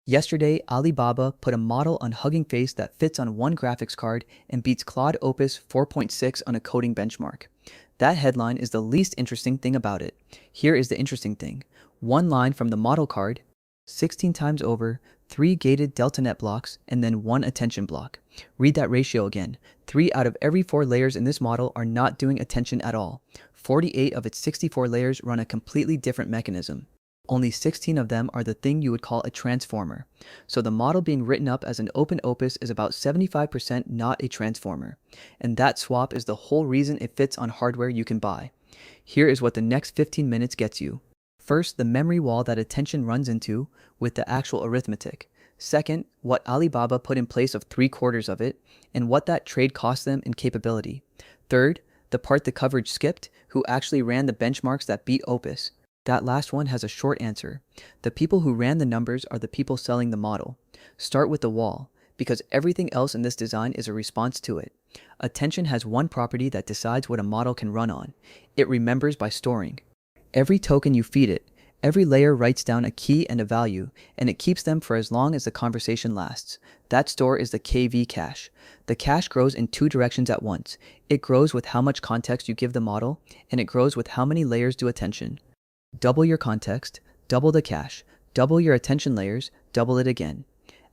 Yesterday, Alibaba put a model on Hugging Face that fits on one graphics card and beats Claude Opus 4.6 on a coding benchmark. That headline is the least interesting thing about it. Here is the interesting thing. One line from the model card, 16 times over, 3 gated DeltaNet blocks, and then 1 attention block. Read that ratio again. 3 out of every 4 layers in this model are not doing attention at all. 48 of its 64 layers run a completely different mechanism. Only 16 of them are the thing you would call a transformer. So the model being written up as an open opus is about 75% not a transformer. And that swap is the whole reason it fits on hardware you can buy. Here is what the next 15 minutes gets you. First, the memory wall that attention runs into with the actual arithmetic. Second, what Alibaba put in place of 3/4 of it, and what that trade cost them in capability. Third, the part the coverage skipped, who actually ran the benchmarks that beat Opus. That last one has a short answer. The people who ran the numbers are the people selling the model. Start with the wall, because everything else in this design is a response to it. Attention has one property that decides what a model can run on. It remembers by storing. Every token you feed it, every layer writes down a key and a value, and it keeps them for as long as the conversation lasts. That store is the KV cache. The cache grows in 2 directions at once. It grows with how much context you give the model, and it grows with how many layers do attention. Double your context, double the cache, double your attention layers, double it again.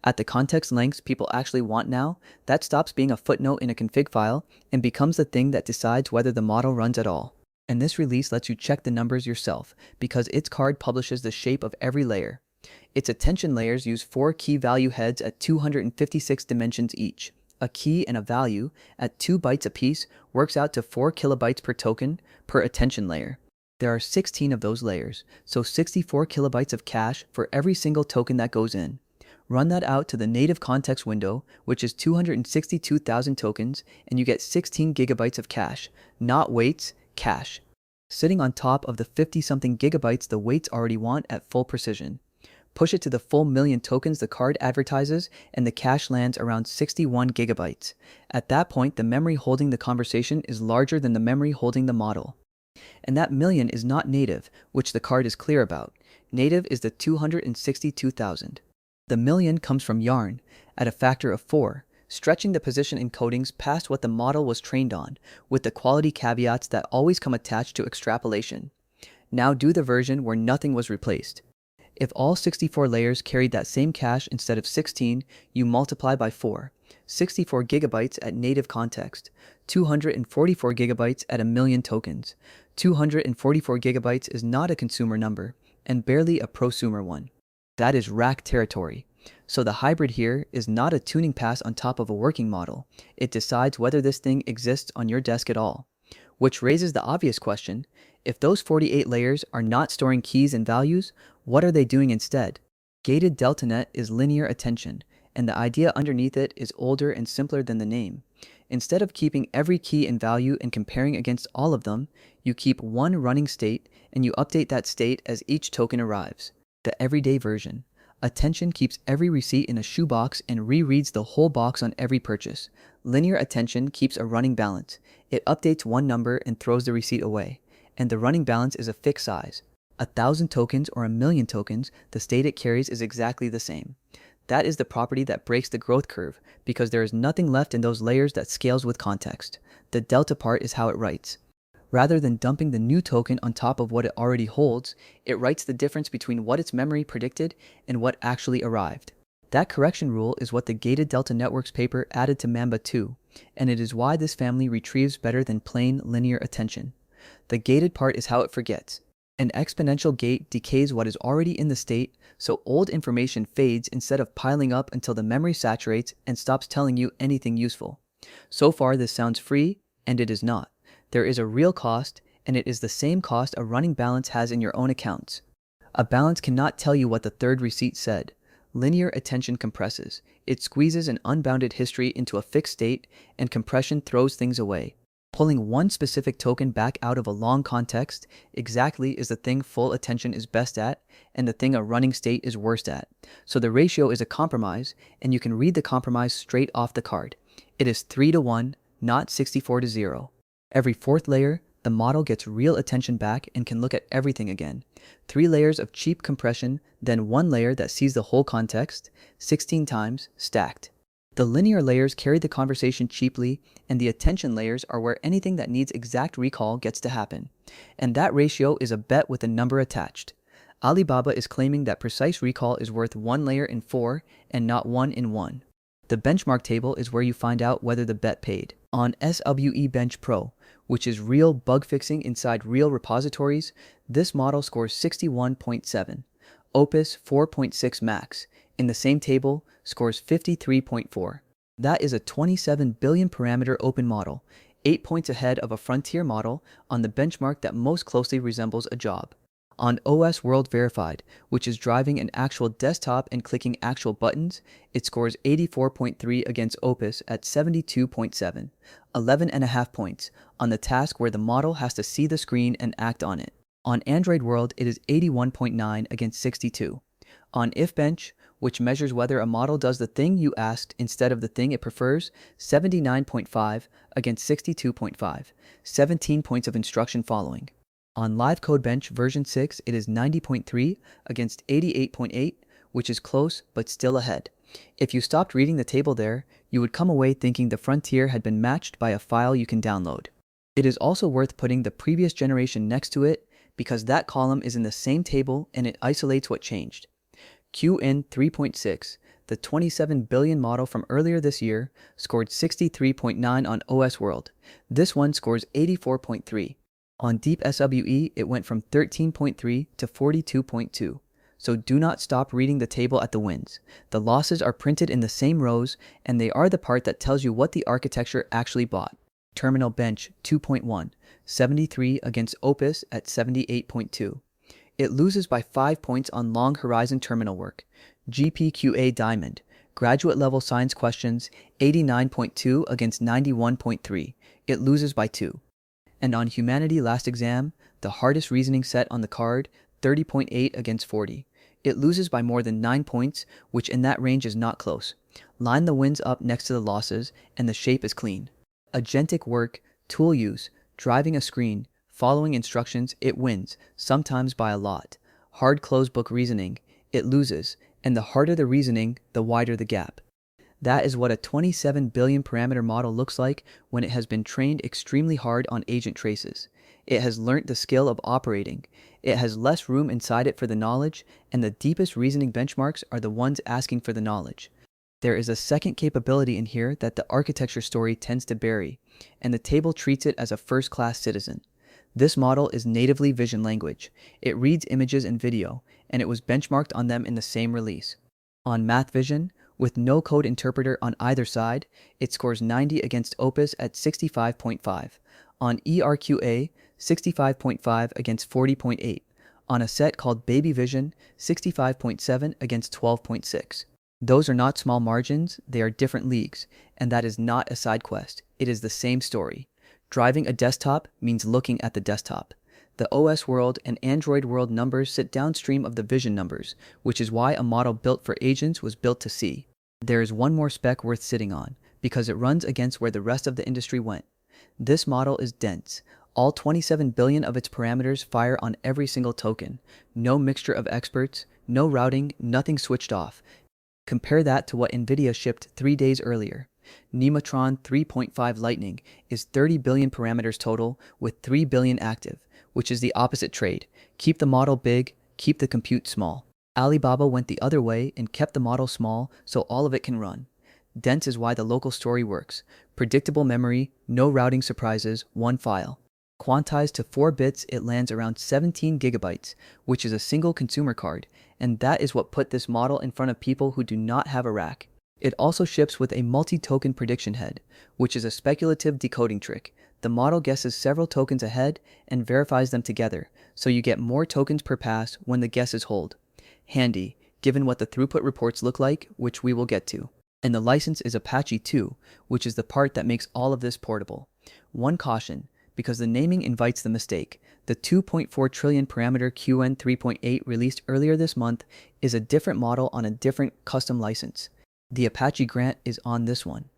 At the context lengths people actually want now, that stops being a footnote in a config file and becomes the thing that decides whether the model runs at all. And this release lets you check the numbers yourself because its card publishes the shape of every layer. Its attention layers use 4 key value heads at 256 dimensions each. A key and a value at 2 bytes apiece works out to 4 kilobytes per token per attention layer. There are 16 of those layers, so 64 kilobytes of cache for every single token that goes in. Run that out to the native context window, which is 262,000 tokens, and you get 16 gigabytes of cache, not weights, cache. Sitting on top of the 50-something gigabytes the weights already want at full precision. Push it to the full million tokens the card advertises, and the cache lands around 61 gigabytes. At that point, the memory holding the conversation is larger than the memory holding the model. And that million is not native, which the card is clear about. Native is the 262,000. The million comes from yarn, at a factor of 4, stretching the position encodings past what the model was trained on, with the quality caveats that always come attached to extrapolation. Now do the version where nothing was replaced. If all 64 layers carried that same cache instead of 16, you multiply by 4. 64 gigabytes at native context, 244 gigabytes at a million tokens. 244 gigabytes is not a consumer number, and barely a prosumer one. That is rack territory. So the hybrid here is not a tuning pass on top of a working model. It decides whether this thing exists on your desk at all. Which raises the obvious question, if those 48 layers are not storing keys and values, what are they doing instead? Gated DeltaNet is linear attention, and the idea underneath it is older and simpler than the name. Instead of keeping every key and value and comparing against all of them, you keep one running state and you update that state as each token arrives. The everyday version. Attention keeps every receipt in a shoebox and rereads the whole box on every purchase. Linear attention keeps a running balance. It updates one number and throws the receipt away. And the running balance is a fixed size. 1,000 tokens or 1,000,000 tokens, the state it carries is exactly the same. That is the property that breaks the growth curve, because there is nothing left in those layers that scales with context. The delta part is how it writes. Rather than dumping the new token on top of what it already holds, it writes the difference between what its memory predicted and what actually arrived. That correction rule is what the Gated DeltaNetworks paper added to Mamba 2, and it is why this family retrieves better than plain linear attention. The gated part is how it forgets. An exponential gate decays what is already in the state, so old information fades instead of piling up until the memory saturates and stops telling you anything useful. So far this sounds free, and it is not. There is a real cost, and it is the same cost a running balance has in your own accounts. A balance cannot tell you what the third receipt said. Linear attention compresses. It squeezes an unbounded history into a fixed state, and compression throws things away. Pulling one specific token back out of a long context exactly is the thing full attention is best at, and the thing a running state is worst at. So the ratio is a compromise, and you can read the compromise straight off the card. It is 3 to 1, not 64 to 0. Every fourth layer, the model gets real attention back and can look at everything again. 3 layers of cheap compression, then 1 layer that sees the whole context, 16 times, stacked. The linear layers carry the conversation cheaply, and the attention layers are where anything that needs exact recall gets to happen. And that ratio is a bet with a number attached. Alibaba is claiming that precise recall is worth 1 layer in 4 and not 1 in 1. The benchmark table is where you find out whether the bet paid. On SWE-bench Pro, which is real bug fixing inside real repositories, this model scores 61.7. Opus 4.6 Max, in the same table, scores 53.4. That is a 27 billion parameter open model, 8 points ahead of a frontier model on the benchmark that most closely resembles a job. On OSWorld Verified, which is driving an actual desktop and clicking actual buttons, it scores 84.3 against Opus at 72.7, 11.5 points, on the task where the model has to see the screen and act on it. On Android World, it is 81.9 against 62. On IfBench, which measures whether a model does the thing you asked instead of the thing it prefers, 79.5 against 62.5, 17 points of instruction following. On Live Code Bench version 6, it is 90.3 against 88.8, which is close but still ahead. If you stopped reading the table there, you would come away thinking the frontier had been matched by a file you can download. It is also worth putting the previous generation next to it because that column is in the same table and it isolates what changed. Qwen 3.6, the 27 billion model from earlier this year, scored 63.9 on OSWorld. This one scores 84.3. On Deep SWE, it went from 13.3 to 42.2. So do not stop reading the table at the wins. The losses are printed in the same rows, and they are the part that tells you what the architecture actually bought. Terminal Bench 2.1, 73 against Opus at 78.2. It loses by 5 points on long horizon terminal work. GPQA Diamond, graduate level science questions, 89.2 against 91.3. It loses by 2. And on Humanity Last Exam, the hardest reasoning set on the card, 30.8 against 40. It loses by more than 9 points, which in that range is not close. Line the wins up next to the losses, and the shape is clean. Agentic work, tool use, driving a screen, following instructions, it wins, sometimes by a lot. Hard closed book reasoning, it loses, and the harder the reasoning, the wider the gap. That is what a 27 billion parameter model looks like when it has been trained extremely hard on agent traces. It has learnt the skill of operating. It has less room inside it for the knowledge, and the deepest reasoning benchmarks are the ones asking for the knowledge. There is a second capability in here that the architecture story tends to bury, and the table treats it as a first-class citizen. This model is natively vision language. It reads images and video, and it was benchmarked on them in the same release. On Math Vision, with no code interpreter on either side, it scores 90 against Opus at 65.5. On ERQA, 65.5 against 40.8. On a set called Baby Vision, 65.7 against 12.6. Those are not small margins, they are different leagues, and that is not a side quest. It is the same story. Driving a desktop means looking at the desktop. The OSWorld and Android World numbers sit downstream of the vision numbers, which is why a model built for agents was built to see. There is one more spec worth sitting on, because it runs against where the rest of the industry went. This model is dense. All 27 billion of its parameters fire on every single token. No mixture of experts, no routing, nothing switched off. Compare that to what NVIDIA shipped 3 days earlier. Nemotron 3.5 Lightning is 30 billion parameters total with 3 billion active, which is the opposite trade. Keep the model big, keep the compute small. Alibaba went the other way and kept the model small so all of it can run. Dense is why the local story works. Predictable memory, no routing surprises, one file. Quantized to 4 bits, it lands around 17 gigabytes, which is a single consumer card, and that is what put this model in front of people who do not have a rack. It also ships with a multi-token prediction head, which is a speculative decoding trick. The model guesses several tokens ahead and verifies them together, so you get more tokens per pass when the guesses hold. Handy, given what the throughput reports look like, which we will get to. And the license is Apache 2, which is the part that makes all of this portable. One caution, because the naming invites the mistake. The 2.4 trillion parameter Qwen 3.8 released earlier this month is a different model on a different custom license. The Apache grant is on this one,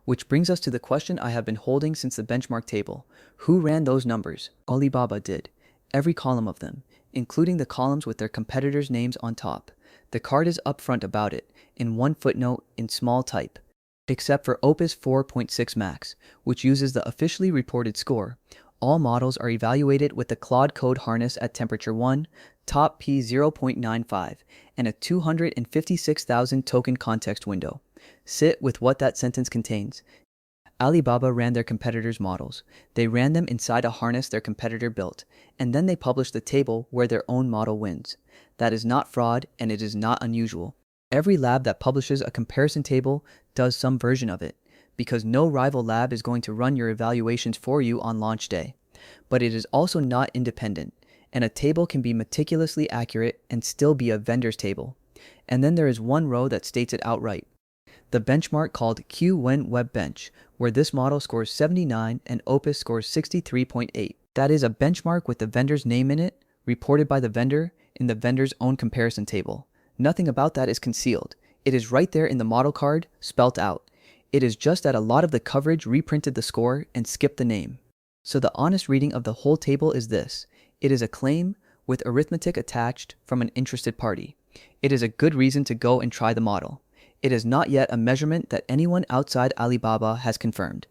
Which brings us to the question I have been holding since the benchmark table. Who ran those numbers? Alibaba did. Every column of them, including the columns with their competitors' names on top. The card is upfront about it, in one footnote, in small type. Except for Opus 4.6 Max, which uses the officially reported score. All models are evaluated with the Claude Code harness at temperature 1, top P 0.95, and a 256,000 token context window. Sit with what that sentence contains. Alibaba ran their competitors' models. They ran them inside a harness their competitor built, and then they published the table where their own model wins. That is not fraud, and it is not unusual. Every lab that publishes a comparison table does some version of it, because no rival lab is going to run your evaluations for you on launch day. But it is also not independent, and a table can be meticulously accurate and still be a vendor's table. And then there is one row that states it outright. The benchmark called Qwen Web Bench, where this model scores 79 and Opus scores 63.8. That is a benchmark with the vendor's name in it, reported by the vendor in the vendor's own comparison table. Nothing about that is concealed. It is right there in the model card, spelt out. It is just that a lot of the coverage reprinted the score and skipped the name. So the honest reading of the whole table is this. It is a claim with arithmetic attached from an interested party. It is a good reason to go and try the model. It is not yet a measurement that anyone outside Alibaba has confirmed.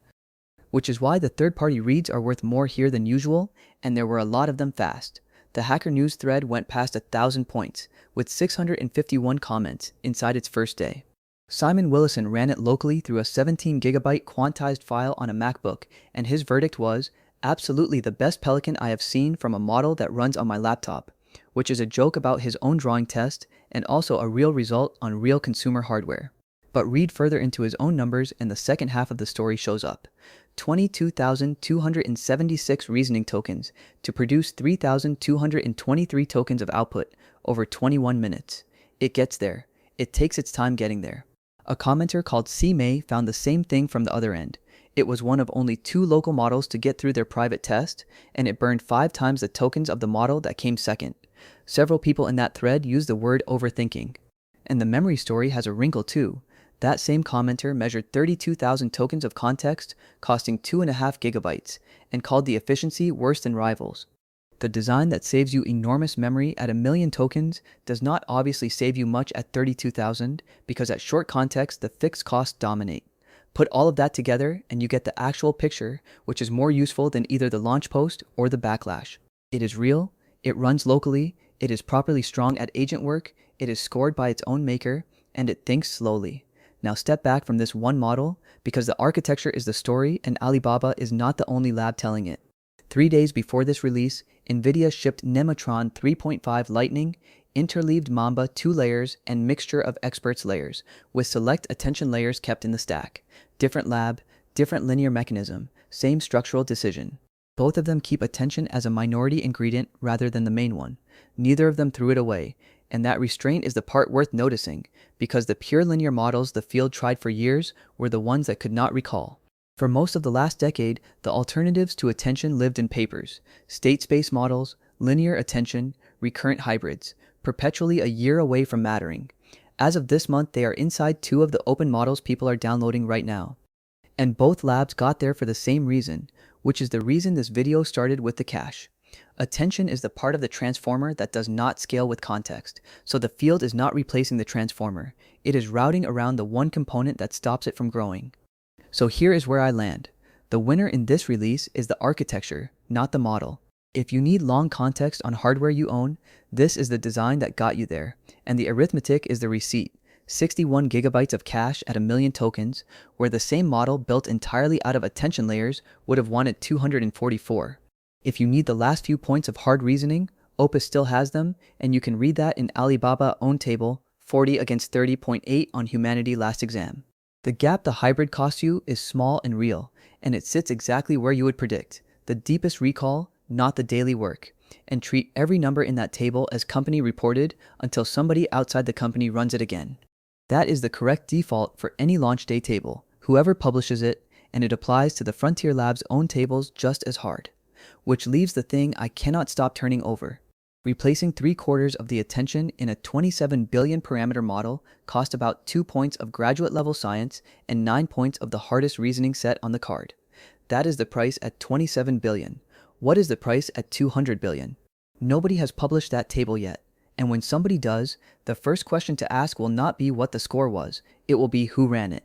Which is why the third-party reads are worth more here than usual, and there were a lot of them fast. The Hacker News thread went past 1,000 points, with 651 comments inside its first day. Simon Willison ran it locally through a 17GB quantized file on a MacBook, and his verdict was, absolutely the best Pelican I have seen from a model that runs on my laptop, which is a joke about his own drawing test and also a real result on real consumer hardware. But read further into his own numbers and the second half of the story shows up. 22,276 reasoning tokens to produce 3,223 tokens of output over 21 minutes. It gets there. It takes its time getting there. A commenter called C. May found the same thing from the other end. It was one of only 2 local models to get through their private test, and it burned 5 times the tokens of the model that came second. Several people in that thread used the word overthinking. And the memory story has a wrinkle too. That same commenter measured 32,000 tokens of context, costing 2.5 gigabytes, and called the efficiency worse than rivals. The design that saves you enormous memory at 1 million tokens does not obviously save you much at 32,000, because at short context the fixed costs dominate. Put all of that together and you get the actual picture, which is more useful than either the launch post or the backlash. It is real, it runs locally, it is properly strong at agent work, it is scored by its own maker, and it thinks slowly. Now step back from this one model, because the architecture is the story and Alibaba is not the only lab telling it. 3 days before this release, NVIDIA shipped Nemotron 3.5 Lightning, interleaved Mamba 2 layers, and mixture of experts layers, with select attention layers kept in the stack. Different lab, different linear mechanism, same structural decision. Both of them keep attention as a minority ingredient rather than the main one. Neither of them threw it away, and that restraint is the part worth noticing, because the pure linear models the field tried for years were the ones that could not recall. For most of the last decade, the alternatives to attention lived in papers, state space models, linear attention, recurrent hybrids, perpetually a year away from mattering. As of this month, they are inside 2 of the open models people are downloading right now. And both labs got there for the same reason, which is the reason this video started with the cache. Attention is the part of the transformer that does not scale with context, so the field is not replacing the transformer. It is routing around the one component that stops it from growing. So here is where I land. The winner in this release is the architecture, not the model. If you need long context on hardware you own, this is the design that got you there, and the arithmetic is the receipt. 61 gigabytes of cache at 1 million tokens, where the same model built entirely out of attention layers would have wanted 244. If you need the last few points of hard reasoning, Opus still has them, and you can read that in Alibaba own table, 40 against 30.8 on Humanity last exam. The gap the hybrid costs you is small and real, and it sits exactly where you would predict, the deepest recall, not the daily work, and treat every number in that table as company reported until somebody outside the company runs it again. That is the correct default for any launch day table, whoever publishes it, and it applies to the Frontier Labs own tables just as hard. Which leaves the thing I cannot stop turning over. Replacing 3/4 of the attention in a 27 billion parameter model cost about 2 points of graduate level science and 9 points of the hardest reasoning set on the card. That is the price at 27 billion. What is the price at 200 billion? Nobody has published that table yet. And when somebody does, the first question to ask will not be what the score was. It will be who ran it.